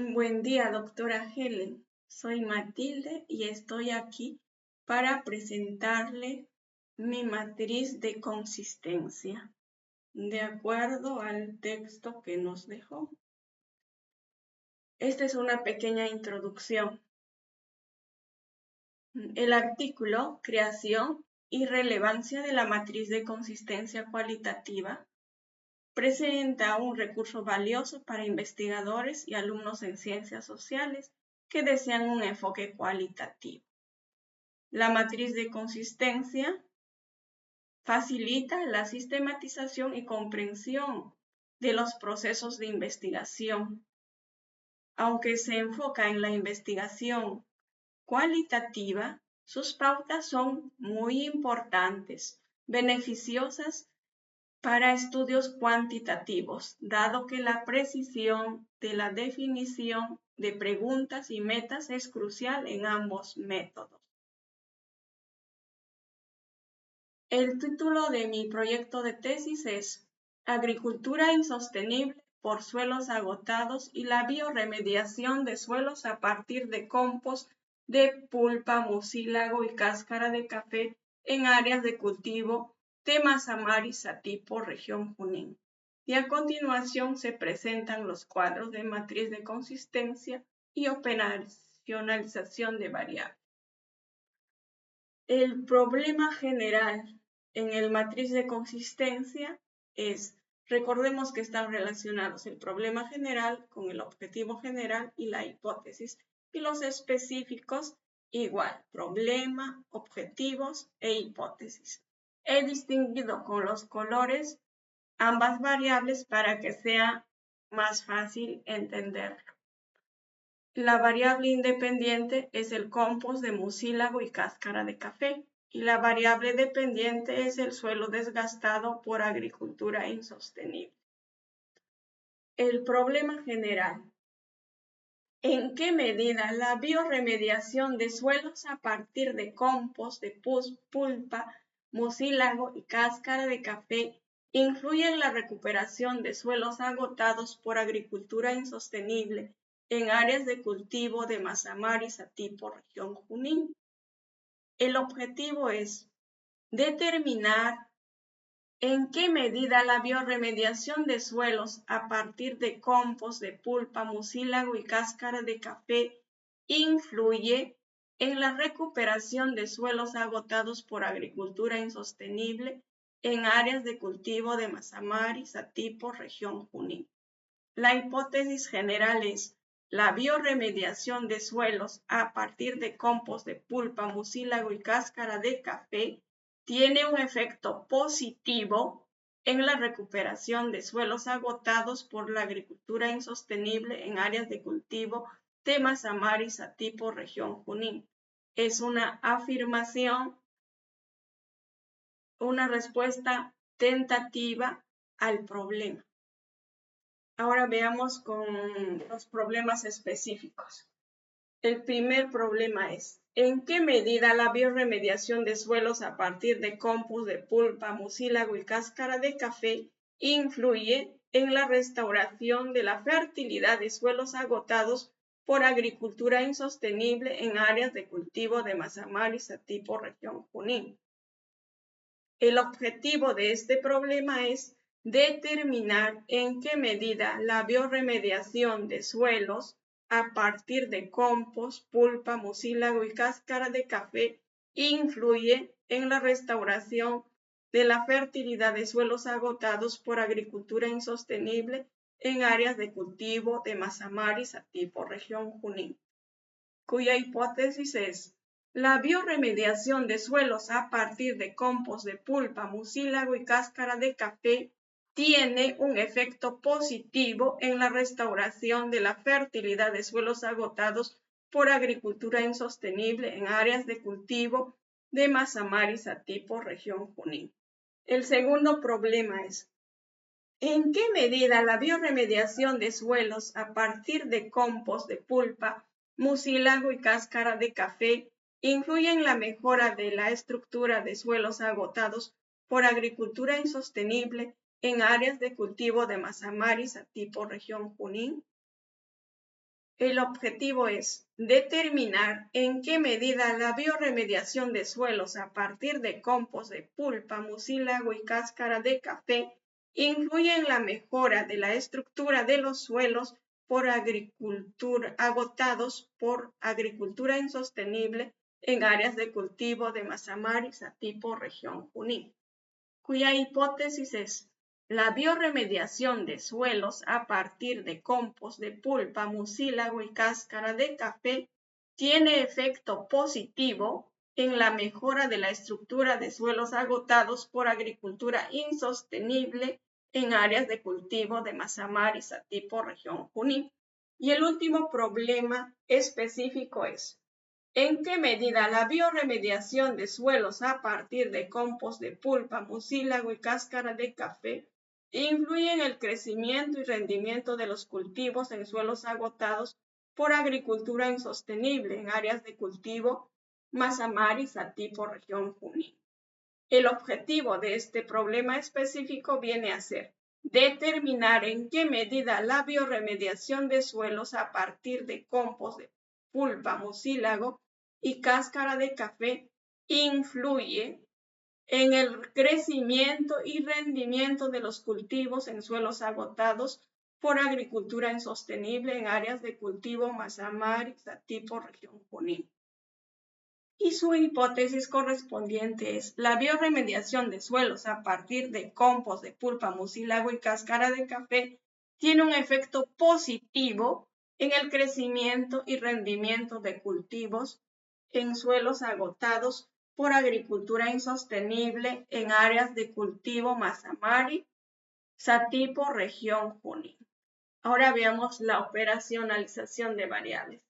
Buen día, doctora Helen. Soy Matilde y estoy aquí para presentarle mi matriz de consistencia, de acuerdo al texto que nos dejó. Esta es una pequeña introducción. El artículo Creación y relevancia de la matriz de consistencia cualitativa presenta un recurso valioso para investigadores y alumnos en ciencias sociales que desean un enfoque cualitativo. La matriz de consistencia facilita la sistematización y comprensión de los procesos de investigación. Aunque se enfoca en la investigación cualitativa, sus pautas son muy importantes, beneficiosas para estudios cuantitativos, dado que la precisión de la definición de preguntas y metas es crucial en ambos métodos. El título de mi proyecto de tesis es Agricultura insostenible por suelos agotados y la biorremediación de suelos a partir de compost de pulpa, mucílago y cáscara de café en áreas de cultivo de Mazamar y Satipo, región Junín. Y a continuación se presentan los cuadros de matriz de consistencia y operacionalización de variables. El problema general en el matriz de consistencia es, recordemos que están relacionados el problema general con el objetivo general y la hipótesis, y los específicos igual, problema, objetivos e hipótesis. He distinguido con los colores ambas variables para que sea más fácil entenderlo. La variable independiente es el compost de mucílago y cáscara de café, y la variable dependiente es el suelo desgastado por agricultura insostenible. El problema general. ¿En qué medida la biorremediación de suelos a partir de compost de pulpa, mucílago y cáscara de café influye en la recuperación de suelos agotados por agricultura insostenible en áreas de cultivo de Mazamar y Satipo, región Junín? El objetivo es determinar en qué medida la biorremediación de suelos a partir de compost de pulpa, mucílago y cáscara de café influye en la recuperación de suelos agotados por agricultura insostenible en áreas de cultivo de Mazamar y Satipo, región Junín. La hipótesis general es la biorremediación de suelos a partir de compost de pulpa, mucílago y cáscara de café tiene un efecto positivo en la recuperación de suelos agotados por la agricultura insostenible en áreas de cultivo de Mazamar y Satipo, región Junín. Es una afirmación, una respuesta tentativa al problema. Ahora veamos con los problemas específicos. El primer problema es, ¿en qué medida la biorremediación de suelos a partir de compost de pulpa, mucílago y cáscara de café influye en la restauración de la fertilidad de suelos agotados por agricultura insostenible en áreas de cultivo de Mazamar y Satipo, región Junín? El objetivo de este problema es determinar en qué medida la biorremediación de suelos a partir de compost, pulpa, mucílago y cáscara de café influye en la restauración de la fertilidad de suelos agotados por agricultura insostenible en áreas de cultivo de Mazamar y Satipo, región Junín, cuya hipótesis es la biorremediación de suelos a partir de compost de pulpa, mucílago y cáscara de café tiene un efecto positivo en la restauración de la fertilidad de suelos agotados por agricultura insostenible en áreas de cultivo de Mazamar y Satipo, región Junín. El segundo problema es, ¿en qué medida la biorremediación de suelos a partir de compost de pulpa, mucílago y cáscara de café influye en la mejora de la estructura de suelos agotados por agricultura insostenible en áreas de cultivo de Mazamar y Satipo, región Junín? El objetivo es determinar en qué medida la biorremediación de suelos a partir de compost de pulpa, mucílago y cáscara de café influye en la mejora de la estructura de los suelos agotados por agricultura insostenible en áreas de cultivo de Mazamar y Satipo, región Junín, cuya hipótesis es: la biorremediación de suelos a partir de compost de pulpa, mucílago y cáscara de café tiene efecto positivo en la mejora de la estructura de suelos agotados por agricultura insostenible en áreas de cultivo de Mazamar y Satipo, región Junín. Y el último problema específico es: ¿en qué medida la biorremediación de suelos a partir de compost de pulpa, mucílago y cáscara de café influye en el crecimiento y rendimiento de los cultivos en suelos agotados por agricultura insostenible en áreas de cultivo Mazamar y Satipo, región Junín? El objetivo de este problema específico viene a ser determinar en qué medida la biorremediación de suelos a partir de compost de pulpa, mucílago y cáscara de café influye en el crecimiento y rendimiento de los cultivos en suelos agotados por agricultura insostenible en áreas de cultivo Mazamar y Satipo, región Junín. Y su hipótesis correspondiente es: la biorremediación de suelos a partir de compost de pulpa, mucílago y cáscara de café tiene un efecto positivo en el crecimiento y rendimiento de cultivos en suelos agotados por agricultura insostenible en áreas de cultivo Mazamar, Satipo, región Junín. Ahora veamos la operacionalización de variables.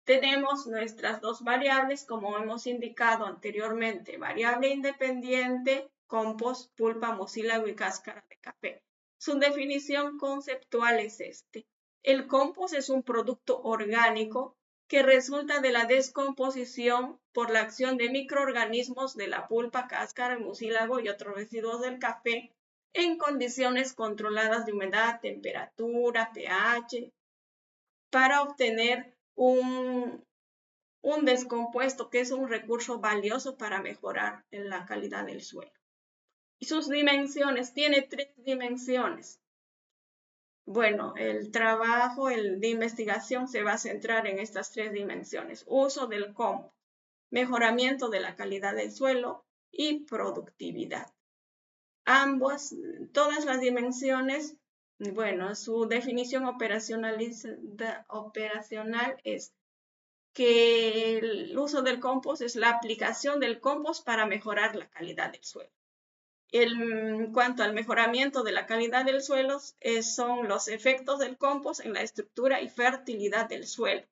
Tenemos nuestras dos variables, como hemos indicado anteriormente: variable independiente, compost, pulpa, mucílago y cáscara de café. Su definición conceptual es este: el compost es un producto orgánico que resulta de la descomposición por la acción de microorganismos de la pulpa, cáscara, mucílago y otros residuos del café en condiciones controladas de humedad, temperatura, pH, para obtener un descompuesto que es un recurso valioso para mejorar la calidad del suelo. Y sus dimensiones, tiene 3 dimensiones. Bueno, el trabajo de investigación se va a centrar en estas 3 dimensiones: uso del compost, mejoramiento de la calidad del suelo y productividad. Todas las dimensiones, bueno, su definición operacional es que el uso del compost es la aplicación del compost para mejorar la calidad del suelo. En cuanto al mejoramiento de la calidad del suelo, son los efectos del compost en la estructura y fertilidad del suelo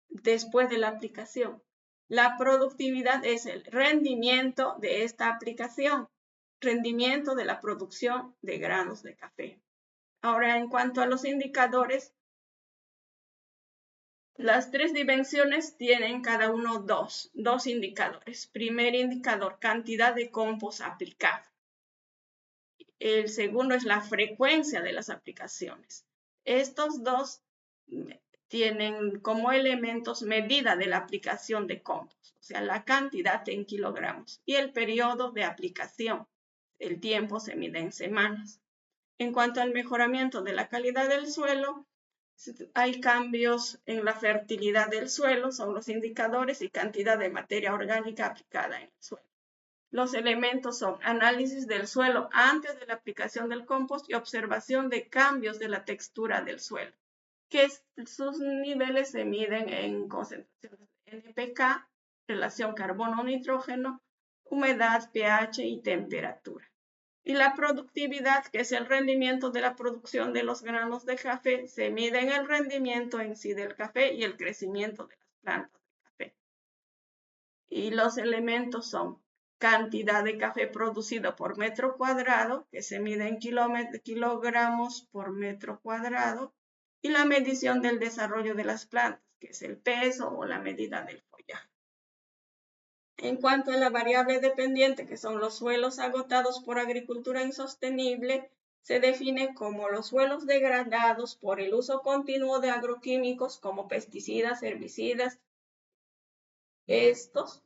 después de la aplicación. La productividad es el rendimiento de esta aplicación, rendimiento de la producción de granos de café. Ahora, en cuanto a los indicadores, las 3 dimensiones tienen cada uno dos indicadores. Primer indicador: cantidad de compost aplicado. El segundo es la frecuencia de las aplicaciones. Estos dos tienen como elementos medida de la aplicación de compost, o sea, la cantidad en kilogramos, y el periodo de aplicación. El tiempo se mide en semanas. En cuanto al mejoramiento de la calidad del suelo, hay cambios en la fertilidad del suelo, son los indicadores, y cantidad de materia orgánica aplicada en el suelo. Los elementos son análisis del suelo antes de la aplicación del compost y observación de cambios de la textura del suelo, que sus niveles se miden en concentraciones de NPK, relación carbono-nitrógeno, humedad, pH y temperatura. Y la productividad, que es el rendimiento de la producción de los granos de café, se mide en el rendimiento en sí del café y el crecimiento de las plantas de café. Y los elementos son cantidad de café producido por metro cuadrado, que se mide en kilogramos por metro cuadrado, y la medición del desarrollo de las plantas, que es el peso o la medida del follaje. En cuanto a la variable dependiente, que son los suelos agotados por agricultura insostenible, se define como los suelos degradados por el uso continuo de agroquímicos como pesticidas, herbicidas. Estos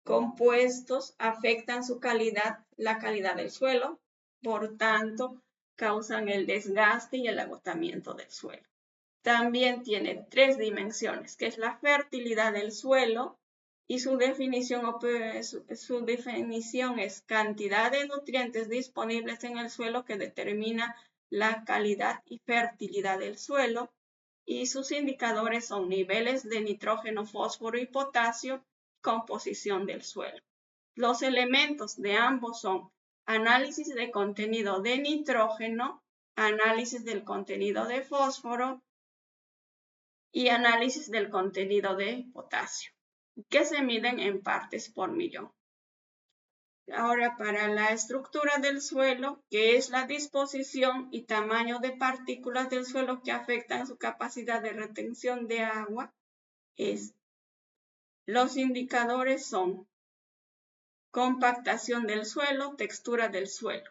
compuestos afectan su calidad, la calidad del suelo, por tanto, causan el desgaste y el agotamiento del suelo. También tiene 3 dimensiones, que es la fertilidad del suelo, y su definición es cantidad de nutrientes disponibles en el suelo que determina la calidad y fertilidad del suelo, y sus indicadores son niveles de nitrógeno, fósforo y potasio, composición del suelo. Los elementos de ambos son análisis de contenido de nitrógeno, análisis del contenido de fósforo y análisis del contenido de potasio, que se miden en partes por millón. Ahora, para la estructura del suelo, que es la disposición y tamaño de partículas del suelo que afectan su capacidad de retención de agua, los indicadores son compactación del suelo, textura del suelo.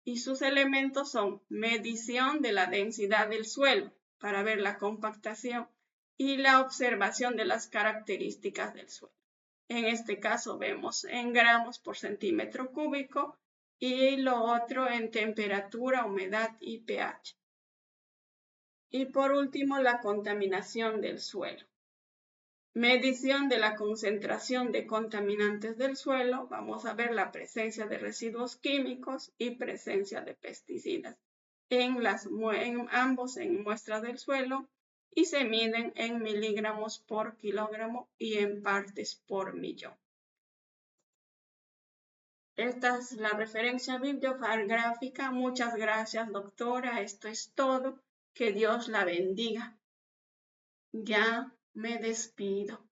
Y sus elementos son medición de la densidad del suelo para ver la compactación y la observación de las características del suelo. En este caso vemos en gramos por centímetro cúbico y lo otro en temperatura, humedad y pH. Y por último, la contaminación del suelo. Medición de la concentración de contaminantes del suelo. Vamos a ver la presencia de residuos químicos y presencia de pesticidas ambos en muestras del suelo, y se miden en miligramos por kilogramo y en partes por millón. Esta es la referencia bibliográfica. Muchas gracias, doctora. Esto es todo. Que Dios la bendiga. Ya me despido.